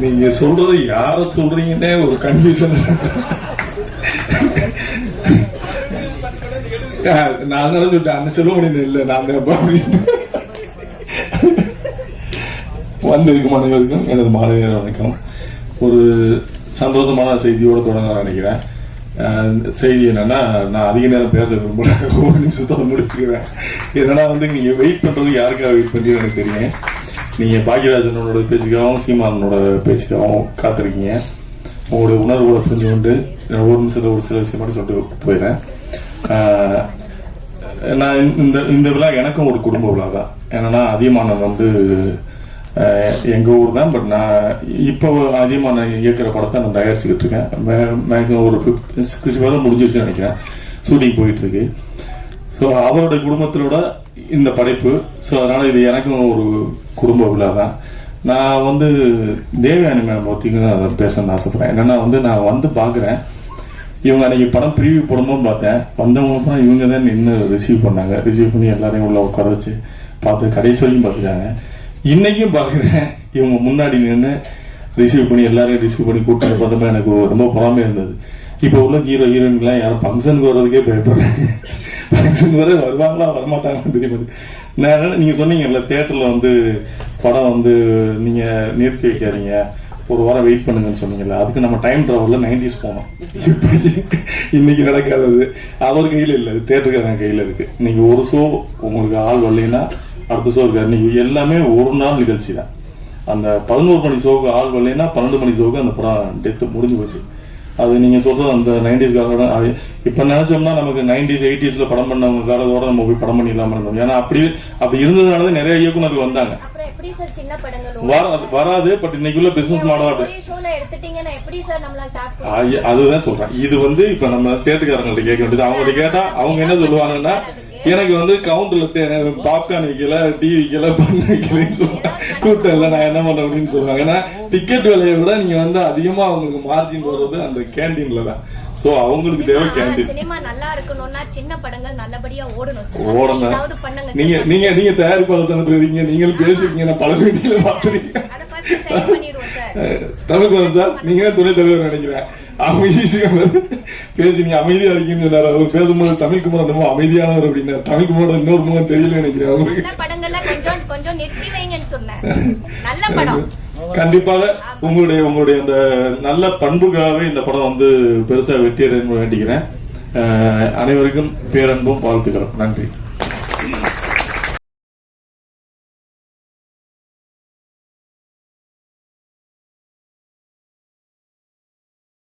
நீங்க சொல்றது யார சொல்றீங்கன்னே ஒரு கன்ஃபியூஷன். நான் தான் சொல்லிட்டேன், அந்த செல்வமணி இல்லை நான் அப்படின்னு. வந்திருக்கும் அனைவருக்கும் எனது மாலை வணக்கம். ஒரு சந்தோஷமான செய்தியோட தொடங்க நினைக்கிறேன். செய்தி என்னன்னா, நான் அதிக நேரம் பேச விரும்பல, ஒரு நிமிஷத்தோட முடிச்சுக்கிறேன். என்னன்னா நீங்க வெயிட் பண்றது யாருக்காக வெயிட் பண்றீங்க எனக்கு தெரியும். நீங்க பாக்யராஜனோட பேச்சுக்காகவும் சீமானோட பேச்சுக்காகவும் காத்திருக்கீங்க. உங்களுடைய உணர்வுகளை புரிஞ்சு கொண்டு ஒரு நிமிஷத்துல ஒரு சில விஷயம் மட்டும் சொல்லிட்டு போயிடுறேன். நான் இந்த விழா எனக்கும் ஒரு குடும்ப விழா தான். என்னன்னா அதியமானன் எங்க ஊர் தான். பட் நான் இப்போ அதியமானன் இயக்கிற படத்தை நான் தயாரிச்சுக்கிட்டு இருக்கேன். மேக்ஸிமம் ஒரு 50-60 முடிஞ்சிருச்சுன்னு நினைக்கிறேன். ஷூட்டிங் போயிட்டு இருக்கு. ஸோ அவருடைய குடும்பத்திலோட இந்த படைப்பு. ஸோ அதனால இது எனக்கும் ஒரு குடும்ப விழா தான். நான் தேவயானி மேம் பற்றியும் அதை பேசணும்னு ஆசைப்படுறேன். என்னன்னா நான் பார்க்குறேன், இவங்க அன்னைக்கு படம் ப்ரீவியூ போடும்போது பார்த்தேன். வந்தவங்க தான் இவங்க தான் நின்று ரிசீவ் பண்ணாங்க. ரிசீவ் பண்ணி எல்லாரையும் உள்ள உட்கார வச்சு பார்த்து கடைசி வரைக்கும் பார்த்துட்டாங்க. இன்னைக்கும் பார்க்குறேன், இவங்க முன்னாடி நின்று ரிசீவ் பண்ணி எல்லாரையும் ரிசீவ் பண்ணி கூப்பிட்டு பார்த்தப்ப எனக்கு ரொம்ப பொறாமையாக இருந்தது. இப்போ உள்ள ஹீரோ ஹீரோயின்லாம் யாரும் ஃபங்க்ஷனுக்கு வர்றதுக்கே பயப்படுறாங்க. ஃபங்க்ஷன் வர வருவாங்களா வரமாட்டாங்கன்னு தெரியாது. நான் நீங்க சொன்னீங்கல்ல, தியேட்டர்ல படம் நீங்க நிறுத்தி வைக்காதீங்க, ஒரு வாரம் வெயிட் பண்ணுங்கன்னு சொன்னீங்கல்ல, அதுக்கு நம்ம டைம் டிராவல்ல 90s போனோம். இன்னைக்கு நடக்காதது அவர் கையில இல்ல, தியேட்டருக்காரன் கையில இருக்கு. நீங்க ஒரு ஷோ உங்களுக்கு ஆள் வரலைன்னா அடுத்த ஷோ இருக்காரு. நீங்க எல்லாமே ஒரு நாள் நிகழ்ச்சி தான். அந்த 11 மணி ஷோக்கு ஆள் வரலைன்னா 12 மணி ஷோக்கு அந்த படம் டெத்து முடிஞ்சு போச்சு. அது நீங்க சொல்றது அந்த 90s காலகட்டம். இப்ப நினைச்சோம்னா நமக்கு 90s 80sல படம் பண்ணவங்க காலத்தோட நம்ம போய் படம் பண்ணிடலாம இருந்தோம். ஏன்னா அப்படி இருந்ததுனாலதான் நிறைய இயக்குநர்கள் வந்தாங்க. வராது. பட் இன்னைக்குள்ள பிசினஸ் மாடல் அதுதான் சொல்றேன். இது இப்ப நம்ம தியேட்டர்காரங்கள்ட்ட கேட்க வேண்டியது. அவங்கள்ட்ட கேட்டா அவங்க என்ன சொல்லுவாங்கன்னா, எனக்கு கவுண்டர்ல பாப்கார்ன் வைக்கல, டீ வைக்கல, பண்ண வைக்கலன்னு சொல்லுவாங்க. கூட்டம் இல்ல, நான் என்ன பண்றேன் அப்படின்னு சொல்லுவாங்க. ஏன்னா டிக்கெட் விலையை விட நீங்க அதிகமா அவங்களுக்கு மார்ஜின் வர்றது அந்த கேண்டீன்ல தான். சோ அவங்களுக்கு தேவை கேண்டீன். சினிமா நல்லா இருக்கணும்னா சின்ன படங்கள் நல்லபடியா ஓடணும். நீங்க தயாரிப்பாளர் சங்கத்துல இருக்கீங்க, நீங்களும் பேசிருக்கீங்க, பல வீட்டில பாத்துருக்கீங்க. தமிழ் சார், நீங்க துணை தலைவர் நினைக்கிறேன். பேசி நீங்க அமைதியா இருக்கீங்கன்னு சொன்னாரு. அவர் பேசும்போது தமிழ் குமார் ரொம்ப அமைதியானவர் அப்படின்னா, தமிழ் குமாரோட இன்னொரு முகம் தெரியல நினைக்கிறேன் அவங்களுக்கு. கண்டிப்பாக உங்களுடைய அந்த நல்ல பண்புக்காகவே இந்த படம் பெருசா வெற்றி அடைய வேண்டிக்கிறேன். அனைவருக்கும் பேரன்பும் வாழ்த்துக்கிறோம். நன்றி.